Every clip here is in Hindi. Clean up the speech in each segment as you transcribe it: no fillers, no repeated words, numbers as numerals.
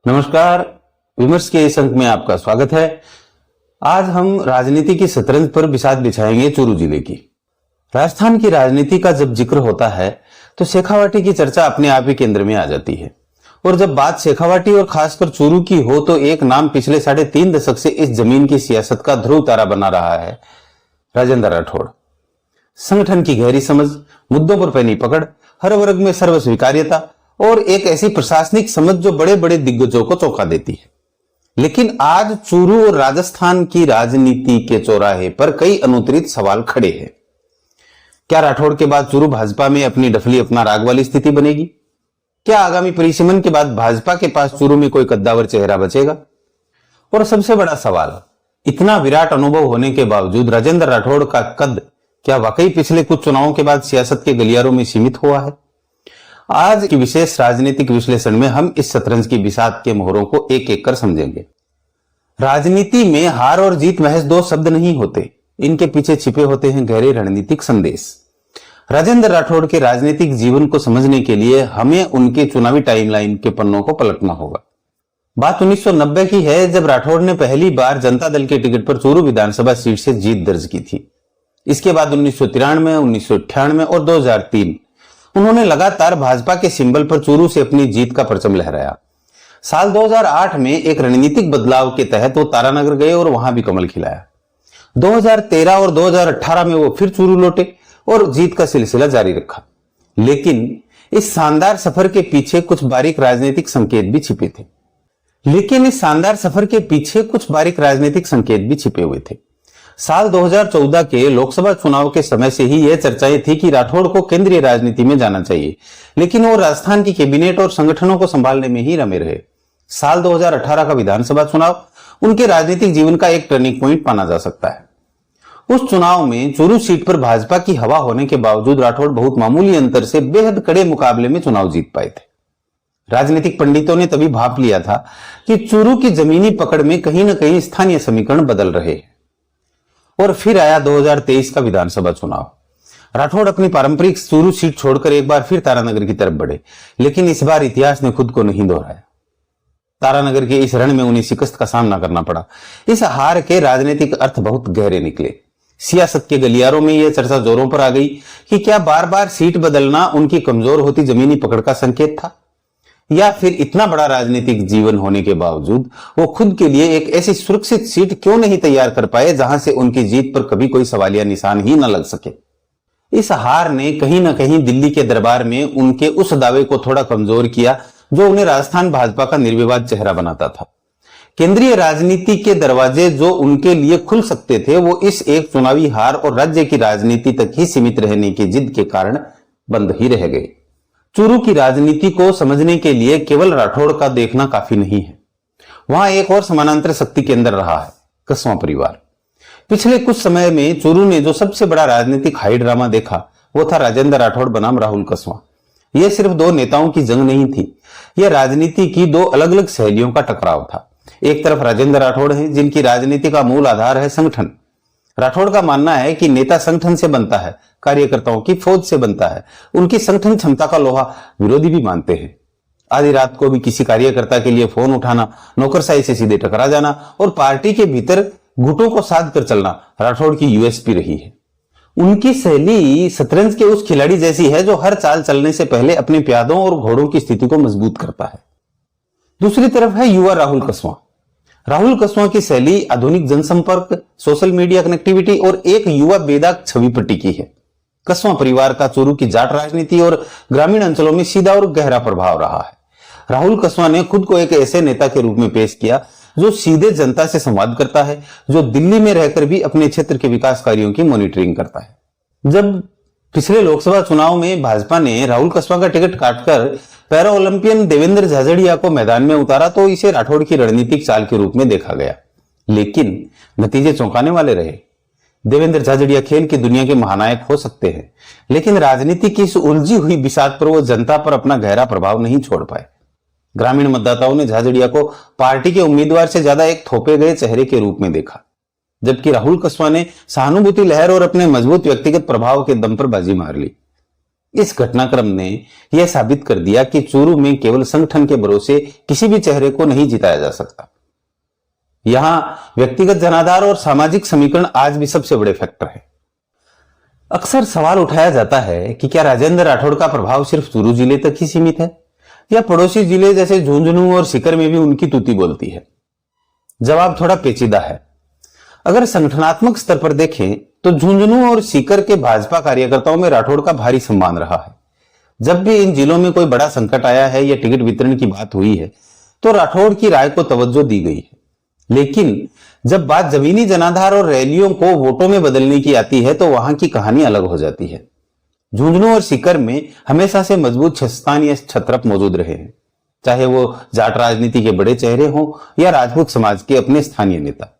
नमस्कार। विमर्श के इस अंक में आपका स्वागत है। आज हम राजनीति की शतरंज पर बिसात बिछाएंगे चूरू जिले की। राजस्थान की राजनीति का जब जिक्र होता है तो शेखावाटी की चर्चा अपने आप ही केंद्र में आ जाती है। और जब बात शेखावाटी और खासकर चूरू की हो तो एक नाम पिछले 3.5 दशक से इस जमीन की सियासत का ध्रुव तारा बना रहा है, राजेंद्र राठौड़। संगठन की गहरी समझ, मुद्दों पर पैनी पकड़, हर वर्ग में सर्वस्वीकार्यता और एक ऐसी प्रशासनिक समझ जो बड़े बड़े दिग्गजों को चौंका देती है। लेकिन आज चूरू और राजस्थान की राजनीति के चौराहे पर कई अनुत्तरित सवाल खड़े हैं। क्या राठौड़ के बाद चूरू भाजपा में अपनी डफली अपना राग वाली स्थिति बनेगी? क्या आगामी परिसीमन के बाद भाजपा के पास चूरू में कोई कद्दावर चेहरा बचेगा? और सबसे बड़ा सवाल, इतना विराट अनुभव होने के बावजूद राजेंद्र राठौड़ का कद क्या वाकई पिछले कुछ चुनावों के बाद सियासत के गलियारों में सीमित हुआ है? आज की विशेष राजनीतिक विश्लेषण में हम इस शतरंज की बिसात के मोहरों को एक एक कर समझेंगे। राजनीति में हार और जीत महज दो शब्द नहीं होते, इनके पीछे छिपे होते हैं गहरे रणनीतिक संदेश। राजेंद्र राठौड़ के राजनीतिक जीवन को समझने के लिए हमें उनके चुनावी टाइमलाइन के पन्नों को पलटना होगा। बात 1990 की है, जब राठौड़ ने पहली बार जनता दल के टिकट पर चूरू विधानसभा सीट से जीत दर्ज की थी। इसके बाद 1993, 1998 और 2003 उन्होंने लगातार भाजपा के सिंबल पर चूरू से अपनी जीत का परचम लहराया। साल 2008 में एक रणनीतिक बदलाव के तहत वो तारानगर गए और वहां भी कमल खिलाया। 2013 और 2018 में वो फिर चूरू लौटे और जीत का सिलसिला जारी रखा। लेकिन इस शानदार सफर के पीछे कुछ बारीक राजनीतिक संकेत भी छिपे हुए थे। साल 2014 के लोकसभा चुनाव के समय से ही यह चर्चाएं थी कि राठौड़ को केंद्रीय राजनीति में जाना चाहिए, लेकिन वो राजस्थान की कैबिनेट और संगठनों को संभालने में ही रमे रहे। साल 2018 का विधानसभा चुनाव उनके राजनीतिक जीवन का एक टर्निंग पॉइंट माना जा सकता है। उस चुनाव में चूरू सीट पर भाजपा की हवा होने के बावजूद राठौड़ बहुत मामूली अंतर से बेहद कड़े मुकाबले में चुनाव जीत पाए थे। राजनीतिक पंडितों ने तभी भांप लिया था कि चूरू की जमीनी पकड़ में कहीं न कहीं स्थानीय समीकरण बदल रहे हैं। और फिर आया 2023 का विधानसभा चुनाव। राठौड़ अपनी पारंपरिक चूरू सीट छोड़कर एक बार फिर तारानगर की तरफ बढ़े, लेकिन इस बार इतिहास ने खुद को नहीं दोहराया। तारानगर के इस रण में उन्हें शिकस्त का सामना करना पड़ा। इस हार के राजनीतिक अर्थ बहुत गहरे निकले। सियासत के गलियारों में यह चर्चा जोरों पर आ गई कि क्या बार बार सीट बदलना उनकी कमजोर होती जमीनी पकड़ का संकेत था, या फिर इतना बड़ा राजनीतिक जीवन होने के बावजूद वो खुद के लिए एक ऐसी सुरक्षित सीट क्यों नहीं तैयार कर पाए जहां से उनकी जीत पर कभी कोई सवालिया निशान ही न लग सके। इस हार ने कहीं न कहीं दिल्ली के दरबार में उनके उस दावे को थोड़ा कमजोर किया जो उन्हें राजस्थान भाजपा का निर्विवाद चेहरा बनाता था। केंद्रीय राजनीति के दरवाजे जो उनके लिए खुल सकते थे वो इस एक चुनावी हार और राज्य की राजनीति तक ही सीमित रहने की जिद के कारण बंद ही रह गए। चूरू की राजनीति को समझने के लिए केवल राठौड़ का देखना काफी नहीं है। वहां एक और समानांतर शक्ति केंद्र रहा है, कस्वां परिवार। पिछले कुछ समय में चूरू ने जो सबसे बड़ा राजनीतिक हाई ड्रामा देखा वो था राजेंद्र राठौड़ बनाम राहुल कस्वां। यह सिर्फ दो नेताओं की जंग नहीं थी, यह राजनीति की दो अलग अलग शैलियों का टकराव था। एक तरफ राजेंद्र राठौड़ है जिनकी राजनीति का मूल आधार है संगठन। राठौड़ का मानना है कि नेता संगठन से बनता है, कार्यकर्ताओं की फौज से बनता है। उनकी संगठन क्षमता का लोहा विरोधी भी मानते हैं। आधी रात को भी किसी कार्यकर्ता के लिए फोन उठाना, नौकरशाही से सीधे टकरा जाना और पार्टी के भीतर गुटों को साध कर चलना राठौड़ की यूएसपी रही है। उनकी शैली शतरंज के उस खिलाड़ी जैसी है जो हर चाल चलने से पहले अपने प्यादों और घोड़ों की स्थिति को मजबूत करता है। दूसरी तरफ है युवा राहुल कस्वां। राहुल कस्वां की शैली आधुनिक जनसंपर्क, सोशल मीडिया कनेक्टिविटी और एक युवा बेदाग छवि पर टिकी है। कस्वां परिवार का चूरू की जाट राजनीति और ग्रामीण अंचलों में सीधा और गहरा प्रभाव रहा है। राहुल कस्वां ने खुद को एक ऐसे नेता के रूप में पेश किया जो सीधे जनता से संवाद करता है, जो दिल्ली में रहकर भी अपने क्षेत्र के विकास कार्यों की मॉनिटरिंग करता है। जब पिछले लोकसभा चुनाव में भाजपा ने राहुल कस्वां का टिकट काटकर पैरा ओलंपियन देवेंद्र झाझड़िया को मैदान में उतारा तो इसे राठौड़ की रणनीतिक चाल के रूप में देखा गया, लेकिन नतीजे चौंकाने वाले रहे। देवेंद्र झाझड़िया खेल की दुनिया के महानायक हो सकते हैं, लेकिन राजनीति की इस उलझी हुई बिसात पर वो जनता पर अपना गहरा प्रभाव नहीं छोड़ पाए। ग्रामीण मतदाताओं ने झाझड़िया को पार्टी के उम्मीदवार से ज्यादा एक थोपे गए चेहरे के रूप में देखा, जबकि राहुल कस्वां ने सहानुभूति लहर और अपने मजबूत व्यक्तिगत प्रभाव के दम पर बाजी मार ली। इस घटनाक्रम ने यह साबित कर दिया कि चूरू में केवल संगठन के भरोसे किसी भी चेहरे को नहीं जिताया जा सकता। यहां व्यक्तिगत जनाधार और सामाजिक समीकरण आज भी सबसे बड़े फैक्टर है। अक्सर सवाल उठाया जाता है कि क्या राजेंद्र राठौड़ का प्रभाव सिर्फ चूरू जिले तक ही सीमित है या पड़ोसी जिले जैसे झुंझुनू और सीकर में भी उनकी तूती बोलती है। जवाब थोड़ा पेचीदा है। अगर संगठनात्मक स्तर पर देखें तो झुंझुनू और सीकर के भाजपा कार्यकर्ताओं में राठौड़ का भारी सम्मान रहा है। जब भी इन जिलों में कोई बड़ा संकट आया है या टिकट वितरण की बात हुई है तो राठौड़ की राय को तवज्जो दी गई है। लेकिन जब बात जमीनी जनाधार और रैलियों को वोटों में बदलने की आती है तो वहां की कहानी अलग हो जाती है। झुंझुनू और सीकर में हमेशा से मजबूत स्थानीय छत्रप मौजूद रहे हैं, चाहे वो जाट राजनीति के बड़े चेहरे हों या राजपूत समाज के अपने स्थानीय नेता।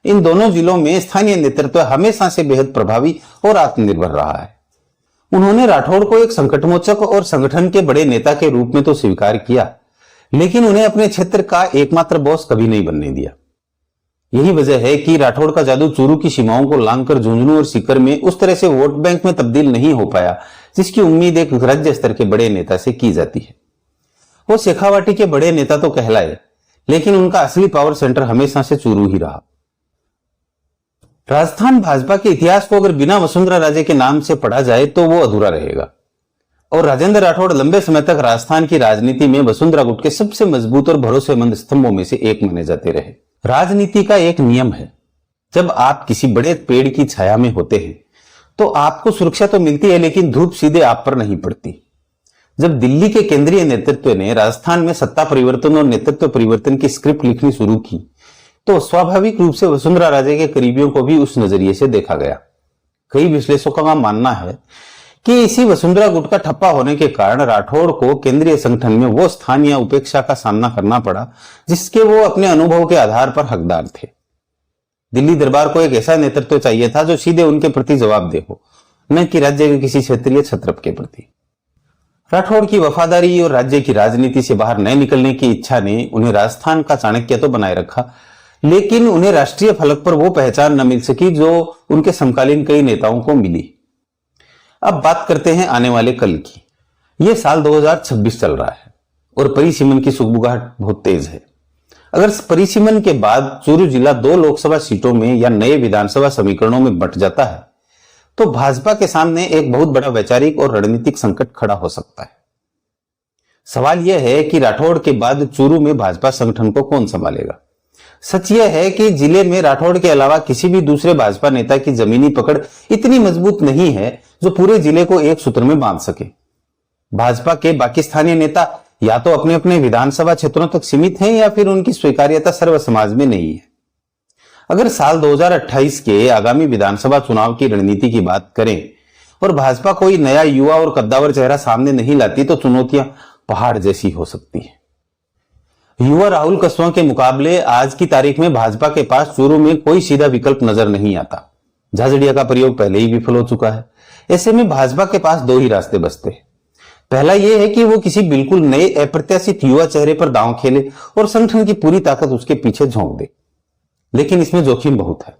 इन दोनों जिलों में स्थानीय नेतृत्व हमेशा से बेहद प्रभावी और आत्मनिर्भर रहा है। उन्होंने राठौड़ को एक संकटमोचक और संगठन के बड़े नेता के रूप में तो स्वीकार किया, लेकिन उन्हें अपने क्षेत्र का एकमात्र बॉस कभी नहीं बनने दिया। यही वजह है कि राठौड़ का जादू चूरू की सीमाओं को लांघकर झुंझुनू और सीकर में उस तरह से वोट बैंक में तब्दील नहीं हो पाया जिसकी उम्मीद एक राज्य स्तर के बड़े नेता से की जाती है। वो शेखावाटी के बड़े नेता तो कहलाए, लेकिन उनका असली पावर सेंटर हमेशा से चूरू ही रहा। राजस्थान भाजपा के इतिहास को अगर बिना वसुंधरा राजे के नाम से पढ़ा जाए तो वो अधूरा रहेगा। और राजेंद्र राठौड़ लंबे समय तक राजस्थान की राजनीति में वसुंधरा गुट के सबसे मजबूत और भरोसेमंद स्तंभों में से एक माने जाते रहे। राजनीति का एक नियम है, जब आप किसी बड़े पेड़ की छाया में होते हैं तो आपको सुरक्षा तो मिलती है, लेकिन धूप सीधे आप पर नहीं पड़ती। जब दिल्ली के केंद्रीय नेतृत्व ने राजस्थान में सत्ता परिवर्तन और नेतृत्व परिवर्तन की स्क्रिप्ट लिखनी शुरू की तो स्वाभाविक रूप से वसुंधरा राजे के करीबियों को भी उस नजरिए से देखा गया। कई विश्लेषकों का मानना है कि इसी वसुंधरा गुट का ठप्पा होने के कारण राठौड़ को केंद्रीय संगठन में वो स्थान या उपेक्षा का सामना करना पड़ा जिसके वो अपने अनुभव के आधार पर हकदार थे। दिल्ली दरबार को एक ऐसा नेतृत्व चाहिए था जो सीधे उनके प्रति जवाबदेह हो, न कि राज्य के किसी क्षेत्रीय छत्रप के प्रति। राठौड़ की वफादारी और राज्य की राजनीति से बाहर न निकलने की इच्छा ने उन्हें राजस्थान का चाणक्य तो बनाए रखा, लेकिन उन्हें राष्ट्रीय फलक पर वो पहचान न मिल सकी जो उनके समकालीन कई नेताओं को मिली। अब बात करते हैं आने वाले कल की। यह साल 2026 चल रहा है और परिसीमन की सुगबुगाहट बहुत तेज है। अगर परिसीमन के बाद चूरू जिला 2 लोकसभा सीटों में या नए विधानसभा समीकरणों में बंट जाता है तो भाजपा के सामने एक बहुत बड़ा वैचारिक और रणनीतिक संकट खड़ा हो सकता है। सवाल यह है कि राठौड़ के बाद चूरू में भाजपा संगठन को कौन संभालेगा। सच यह है कि जिले में राठौड़ के अलावा किसी भी दूसरे भाजपा नेता की जमीनी पकड़ इतनी मजबूत नहीं है जो पूरे जिले को एक सूत्र में बांध सके। भाजपा के बाकी स्थानीय नेता या तो अपने अपने विधानसभा क्षेत्रों तक सीमित हैं या फिर उनकी स्वीकार्यता सर्व समाज में नहीं है। अगर साल 2028 के आगामी विधानसभा चुनाव की रणनीति की बात करें और भाजपा कोई नया युवा और कद्दावर चेहरा सामने नहीं लाती तो चुनौतियां पहाड़ जैसी हो सकती है। युवा राहुल कस्वां के मुकाबले आज की तारीख में भाजपा के पास चूरू में कोई सीधा विकल्प नजर नहीं आता। झाझड़िया का प्रयोग पहले ही विफल हो चुका है। ऐसे में भाजपा के पास 2 ही रास्ते बचते हैं। पहला यह है कि वो किसी बिल्कुल नए अप्रत्याशित युवा चेहरे पर दांव खेले और संगठन की पूरी ताकत उसके पीछे झोंक दे, लेकिन इसमें जोखिम बहुत है।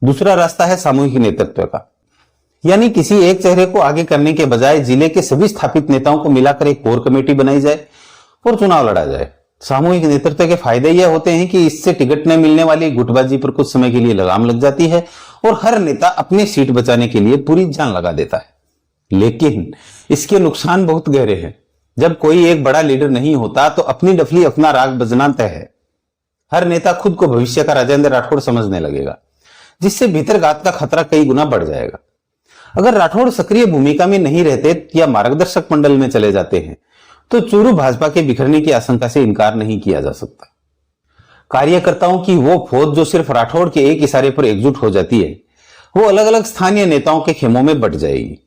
दूसरा रास्ता है सामूहिक नेतृत्व का, यानी किसी एक चेहरे को आगे करने के बजाय जिले के सभी स्थापित नेताओं को मिलाकर एक कोर कमेटी बनाई जाए और चुनाव लड़ा जाए। सामूहिक नेतृत्व के फायदे यह होते हैं कि इससे टिकट न मिलने वाली गुटबाजी पर कुछ समय के लिए लगाम लग जाती है और हर नेता अपनी सीट बचाने के लिए पूरी जान लगा देता है। लेकिन इसके नुकसान बहुत गहरे हैं। जब कोई एक बड़ा लीडर नहीं होता तो अपनी डफली अपना राग बजना तय है। हर नेता खुद को भविष्य का राजेंद्र राठौड़ समझने लगेगा, जिससे भीतरघात का खतरा कई गुना बढ़ जाएगा। अगर राठौड़ सक्रिय भूमिका में नहीं रहते या मार्गदर्शक मंडल में चले जाते हैं तो चूरू भाजपा के बिखरने की आशंका से इनकार नहीं किया जा सकता। कार्यकर्ताओं की वो फौज जो सिर्फ राठौड़ के एक इशारे पर एकजुट हो जाती है, वो अलग अलग स्थानीय नेताओं के खेमों में बट जाएगी।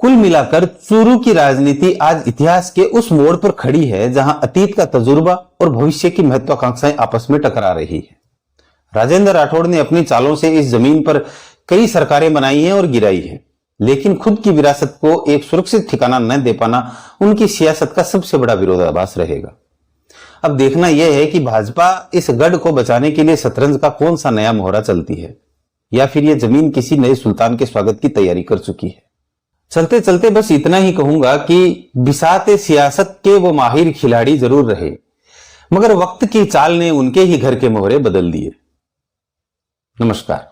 कुल मिलाकर चूरू की राजनीति आज इतिहास के उस मोड़ पर खड़ी है जहां अतीत का तजुर्बा और भविष्य की महत्वाकांक्षाएं आपस में टकरा रही है। राजेंद्र राठौड़ ने अपनी चालों से इस जमीन पर कई सरकारें बनाई हैं और गिराई हैं, लेकिन खुद की विरासत को एक सुरक्षित ठिकाना न दे पाना उनकी सियासत का सबसे बड़ा विरोधाभास रहेगा। अब देखना यह है कि भाजपा इस गढ़ को बचाने के लिए शतरंज का कौन सा नया मोहरा चलती है, या फिर यह जमीन किसी नए सुल्तान के स्वागत की तैयारी कर चुकी है। चलते चलते बस इतना ही कहूंगा कि बिसाते सियासत के वो माहिर खिलाड़ी जरूर रहे, मगर वक्त की चाल ने उनके ही घर के मोहरे बदल दिए। नमस्कार।